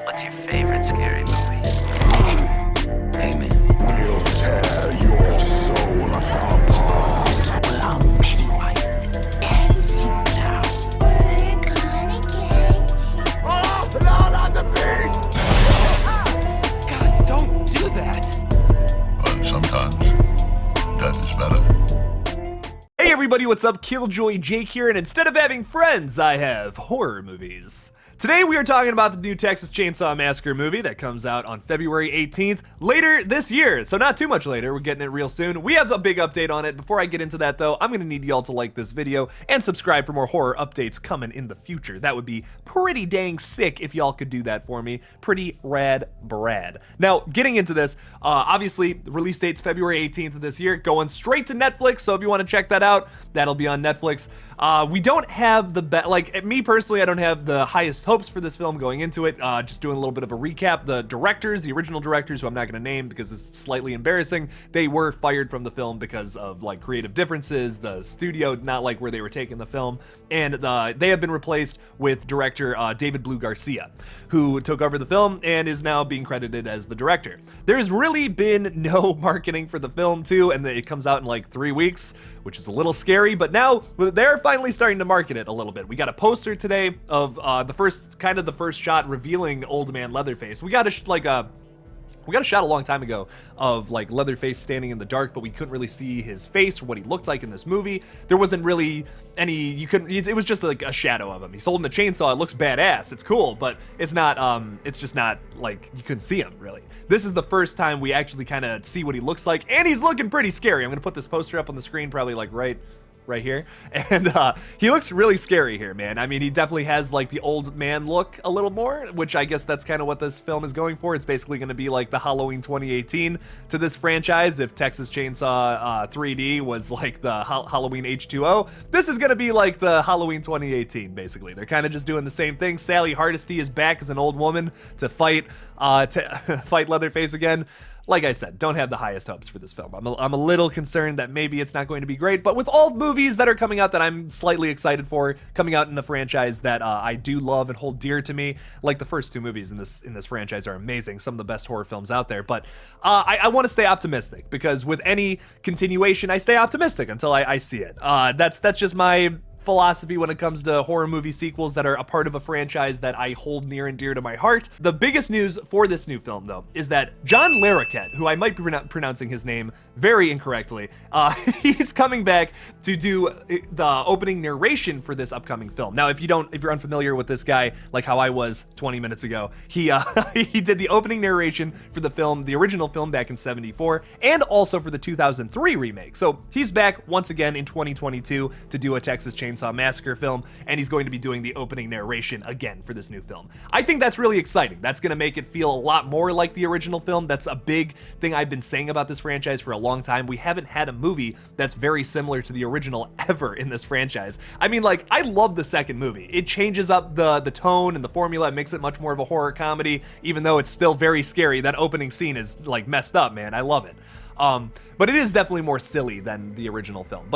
What's your favorite scary movie? Hey, man. We'll tear your soul apart. Well, I'm Pennywise the dancing now. We're gonna get you. Oh, not on the beat! God, don't do that. But sometimes death is better. Hey everybody, what's up? KillJoy Jake here, and instead of having friends, I have horror movies. Today we are talking about the new Texas Chainsaw Massacre movie that comes out on February 18th, later this year, so not too much later, we're getting it real soon. We have a big update on it. Before I get into that though, I'm gonna need y'all to like this video and subscribe for more horror updates coming in the future. That would be pretty dang sick if y'all could do that for me. Pretty rad brad. Now, getting into this, obviously, the release date's February 18th of this year, going straight to Netflix, so if you want to check that out, that'll be on Netflix. We don't have the me personally, I don't have the highest hopes for this film going into it. Just doing a little bit of a recap. The directors, the original directors, who I'm not going to name because it's slightly embarrassing, they were fired from the film because of like creative differences. The studio not like where they were taking the film, and they have been replaced with director David Blue Garcia, who took over the film and is now being credited as the director. There's really been no marketing for the film too, and it comes out in like 3 weeks, which is a little scary, but now they're finally starting to market it a little bit. We got a poster today of the first shot revealing Old Man Leatherface. We got a shot a long time ago of like Leatherface standing in the dark, but we couldn't really see his face or what he looked like in this movie. There wasn't really any, it was just like a shadow of him. He's holding a chainsaw, it looks badass, it's cool, but it's not, it's just not like, you couldn't see him really. This is the first time we actually kind of see what he looks like, and he's looking pretty scary. I'm gonna put this poster up on the screen, probably like right here, and he looks really scary here, man. I mean, he definitely has like the old man look a little more, which I guess that's kind of what this film is going for. It's basically going to be like the Halloween 2018 to this franchise. If Texas Chainsaw 3D was like the Halloween H2O, this is going to be like the Halloween 2018, basically. They're kind of just doing the same thing. Sally Hardesty is back as an old woman to fight Leatherface again. Like I said, don't have the highest hopes for this film. I'm a little concerned that maybe it's not going to be great, but with all movies that are coming out that I'm slightly excited for, coming out in a franchise that I do love and hold dear to me, like the first two movies in this franchise are amazing, some of the best horror films out there, but I want to stay optimistic, because with any continuation, I stay optimistic until I see it. That's just my philosophy when it comes to horror movie sequels that are a part of a franchise that I hold near and dear to my heart. The biggest news for this new film, though, is that John Larroquette, who I might be pronouncing his name very incorrectly, he's coming back to do the opening narration for this upcoming film. Now, if you're unfamiliar with this guy, like how I was 20 minutes ago, he did the opening narration for the film, the original film back in '74, and also for the 2003 remake. So he's back once again in 2022 to do a Texas Chainsaw Massacre film, and he's going to be doing the opening narration again for this new film. I think that's really exciting. That's going to make it feel a lot more like the original film. That's a big thing I've been saying about this franchise for a long time. We haven't had a movie that's very similar to the original ever in this franchise. I mean, like, I love the second movie. It changes up the tone and the formula. It makes it much more of a horror comedy, even though it's still very scary. That opening scene is like messed up, man. I love it. But it is definitely more silly than the original film.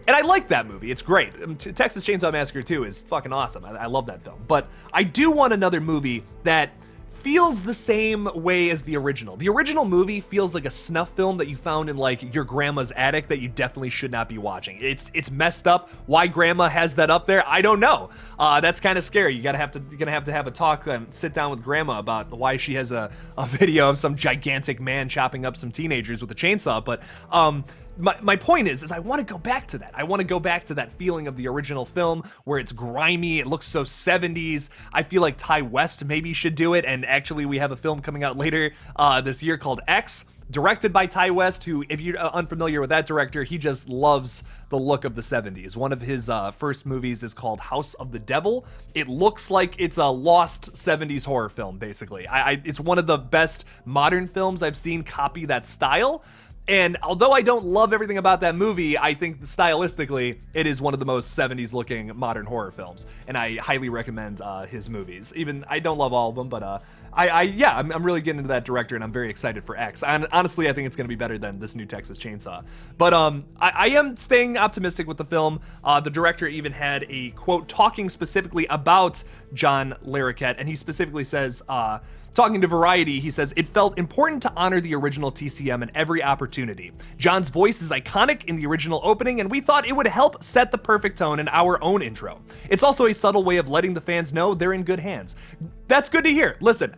And I like that movie. It's great. Texas Chainsaw Massacre 2 is fucking awesome. I love that film. But I do want another movie that feels the same way as the original. The original movie feels like a snuff film that you found in like your grandma's attic that you definitely should not be watching. It's messed up. Why grandma has that up there, I don't know. That's kind of scary. You're gonna have to have a talk and sit down with grandma about why she has a video of some gigantic man chopping up some teenagers with a chainsaw. But my point is I want to go back to that. I want to go back to that feeling of the original film where it's grimy, it looks so 70s. I feel like Ty West maybe should do it, and actually we have a film coming out later this year called X, directed by Ty West, who, if you're unfamiliar with that director, he just loves the look of the 70s. One of his first movies is called House of the Devil. It looks like it's a lost 70s horror film, basically. It's one of the best modern films I've seen copy that style. And although I don't love everything about that movie, I think stylistically, it is one of the most 70s looking modern horror films. And I highly recommend his movies. Even, I don't love all of them, but I'm really getting into that director, and I'm very excited for X. And honestly, I think it's going to be better than this new Texas Chainsaw. But I am staying optimistic with the film. The director even had a quote talking specifically about John Larroquette, and he specifically says, talking to Variety, he says, "It felt important to honor the original TCM in every opportunity. John's voice is iconic in the original opening, and we thought it would help set the perfect tone in our own intro. It's also a subtle way of letting the fans know they're in good hands." That's good to hear. Listen,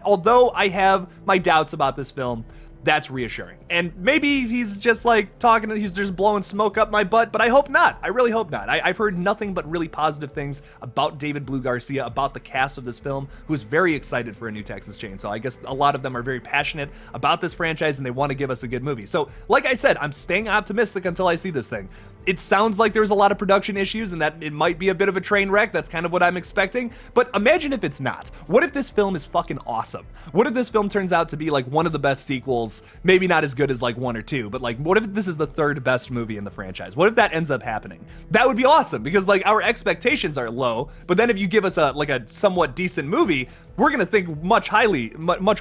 although I have my doubts about this film, that's reassuring. And maybe he's just like he's just blowing smoke up my butt, but I hope not. I really hope not. I've heard nothing but really positive things about David Blue Garcia, about the cast of this film, who's very excited for a new Texas Chainsaw. I guess a lot of them are very passionate about this franchise and they want to give us a good movie. So, like I said, I'm staying optimistic until I see this thing. It sounds like there's a lot of production issues and that it might be a bit of a train wreck. That's kind of what I'm expecting. But imagine if it's not. What if this film is fucking awesome? What if this film turns out to be like one of the best sequels? Maybe not as good as like 1 or 2, but like what if this is the 3rd best movie in the franchise? What if that ends up happening? That would be awesome because like our expectations are low, but then if you give us a somewhat decent movie, we're gonna think much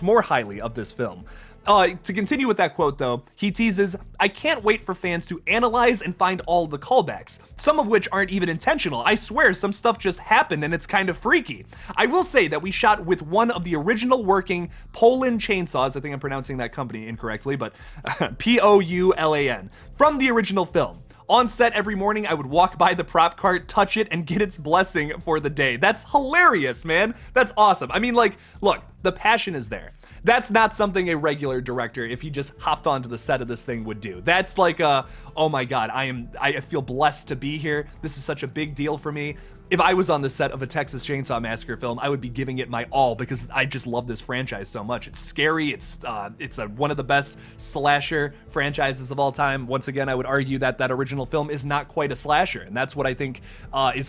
more highly of this film. To continue with that quote though, he teases, "I can't wait for fans to analyze and find all the callbacks, some of which aren't even intentional. I swear some stuff just happened and it's kind of freaky. I will say that we shot with one of the original working Poland chainsaws," I think I'm pronouncing that company incorrectly, but Poulan, "from the original film. On set every morning, I would walk by the prop cart, touch it, and get its blessing for the day." That's hilarious, man. That's awesome. I mean, like, look, the passion is there. That's not something a regular director, if he just hopped onto the set of this thing, would do. That's like oh my God, I feel blessed to be here. This is such a big deal for me. If I was on the set of a Texas Chainsaw Massacre film, I would be giving it my all because I just love this franchise so much. It's scary. It's one of the best slasher franchises of all time. Once again, I would argue that original film is not quite a slasher, and that's what I think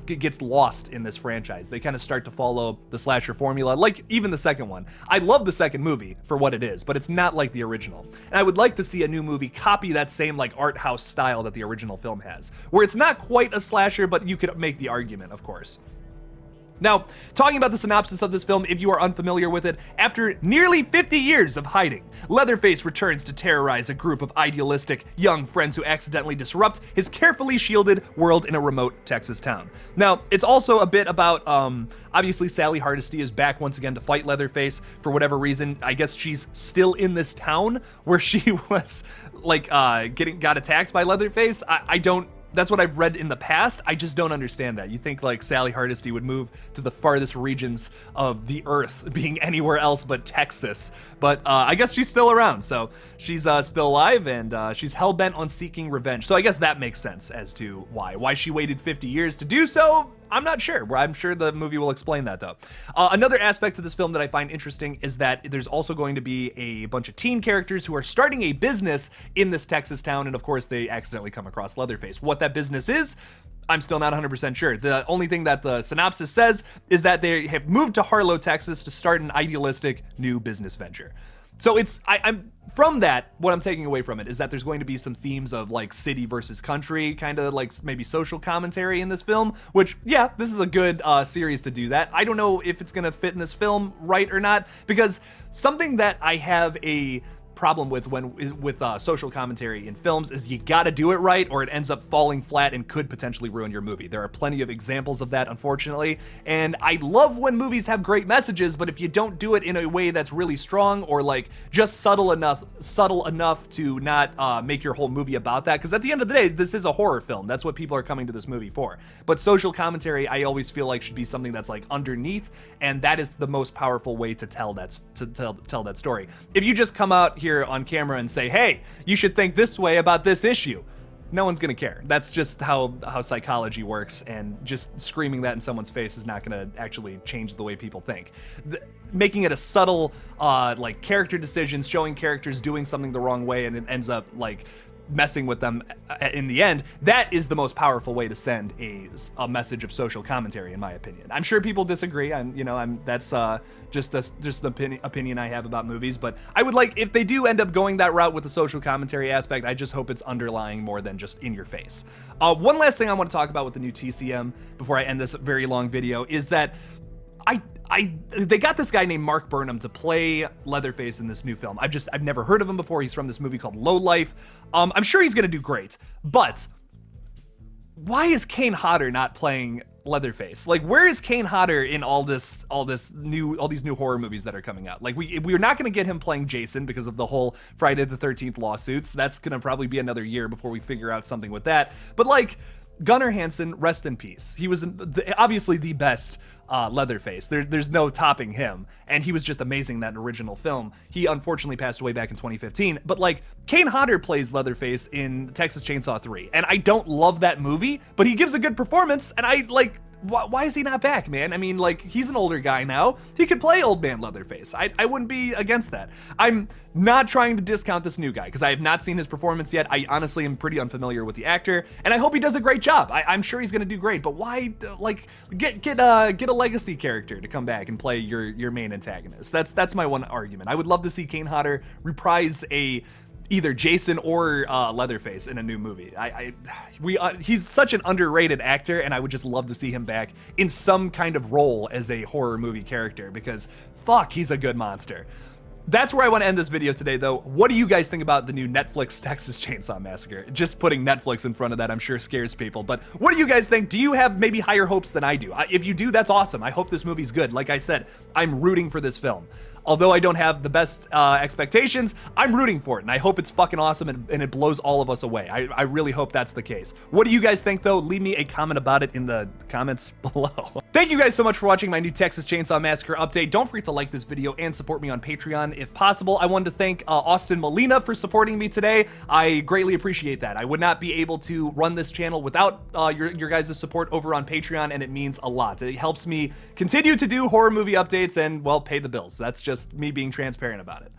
gets lost in this franchise. They kind of start to follow the slasher formula, like even the second one. I love the second movie for what it is, but it's not like the original. And I would like to see a new movie copy that same like art house style that the original film has, where it's not quite a slasher, but you could make the argument, of course. Now, talking about the synopsis of this film, if you are unfamiliar with it, after nearly 50 years of hiding, Leatherface returns to terrorize a group of idealistic young friends who accidentally disrupt his carefully shielded world in a remote Texas town. Now, it's also a bit about, obviously Sally Hardesty is back once again to fight Leatherface for whatever reason. I guess she's still in this town where she was, like, got attacked by Leatherface. That's what I've read in the past. I just don't understand that. You think like Sally Hardesty would move to the farthest regions of the earth, being anywhere else but Texas. But I guess she's still around. So she's still alive and she's hell-bent on seeking revenge. So I guess that makes sense as to why she waited 50 years to do so. I'm not sure. I'm sure the movie will explain that though. Another aspect to this film that I find interesting is that there's also going to be a bunch of teen characters who are starting a business in this Texas town, and of course they accidentally come across Leatherface. What that business is, I'm still not 100% sure. The only thing that the synopsis says is that they have moved to Harlow, Texas to start an idealistic new business venture. So I'm from that, what I'm taking away from it is that there's going to be some themes of like city versus country, kind of like maybe social commentary in this film, which, yeah, this is a good series to do that. I don't know if it's going to fit in this film right or not, because something that I have a problem with social commentary in films is you gotta do it right or it ends up falling flat and could potentially ruin your movie. There are plenty of examples of that, unfortunately, and I love when movies have great messages, but if you don't do it in a way that's really strong or like just subtle enough to not make your whole movie about that, because at the end of the day, this is a horror film. That's what people are coming to this movie for. But social commentary, I always feel like should be something that's like underneath, and that is the most powerful way to tell that story. If you just come out here on camera and say, hey, you should think this way about this issue, no one's gonna care. That's just how psychology works, and just screaming that in someone's face is not gonna actually change the way people think. Making it a subtle like character decisions, showing characters doing something the wrong way and it ends up like messing with them in the end, that is the most powerful way to send a message of social commentary, in my opinion. I'm sure people disagree. That's just an opinion I have about movies, but I would like, if they do end up going that route with the social commentary aspect, I just hope it's underlying more than just in your face. One last thing I want to talk about with the new TCM before I end this very long video is that they got this guy named Mark Burnham to play Leatherface in this new film. I've never heard of him before. He's from this movie called Low Life. I'm sure he's gonna do great, but why is Kane Hodder not playing Leatherface? Like, where is Kane Hodder in all these new horror movies that are coming out? Like, we're not going to get him playing Jason because of the whole Friday the 13th lawsuits. That's going to probably be another year before we figure out something with that. But like, Gunnar Hansen, rest in peace. He was obviously the best Leatherface. There's no topping him, and he was just amazing in that original film. He unfortunately passed away back in 2015, but like, Kane Hodder plays Leatherface in Texas Chainsaw 3, and I don't love that movie, but he gives a good performance, and I like, why is he not back, man? I mean, like, he's an older guy now. He could play old man Leatherface. I wouldn't be against that. I'm not trying to discount this new guy, because I have not seen his performance yet. I honestly am pretty unfamiliar with the actor, and I hope he does a great job. I'm sure he's gonna do great, but why, like, get a legacy character to come back and play your main antagonist? That's my one argument. I would love to see Kane Hodder reprise either Jason or Leatherface in a new movie. He's such an underrated actor, and I would just love to see him back in some kind of role as a horror movie character, because fuck, he's a good monster. That's where I want to end this video today, though. What do you guys think about the new Netflix Texas Chainsaw Massacre? Just putting Netflix in front of that, I'm sure, scares people. But what do you guys think? Do you have maybe higher hopes than I do? If you do, that's awesome. I hope this movie's good. Like I said, I'm rooting for this film. Although I don't have the best expectations, I'm rooting for it, and I hope it's fucking awesome and it blows all of us away. I really hope that's the case. What do you guys think, though? Leave me a comment about it in the comments below. Thank you guys so much for watching my new Texas Chainsaw Massacre update. Don't forget to like this video and support me on Patreon if possible. I wanted to thank Austin Molina for supporting me today. I greatly appreciate that. I would not be able to run this channel without your guys' support over on Patreon, and it means a lot. It helps me continue to do horror movie updates and, well, pay the bills. That's just me being transparent about it.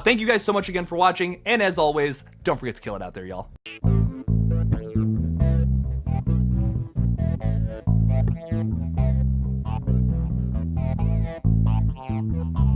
Thank you guys so much again for watching, and as always, don't forget to kill it out there, y'all. Thank you.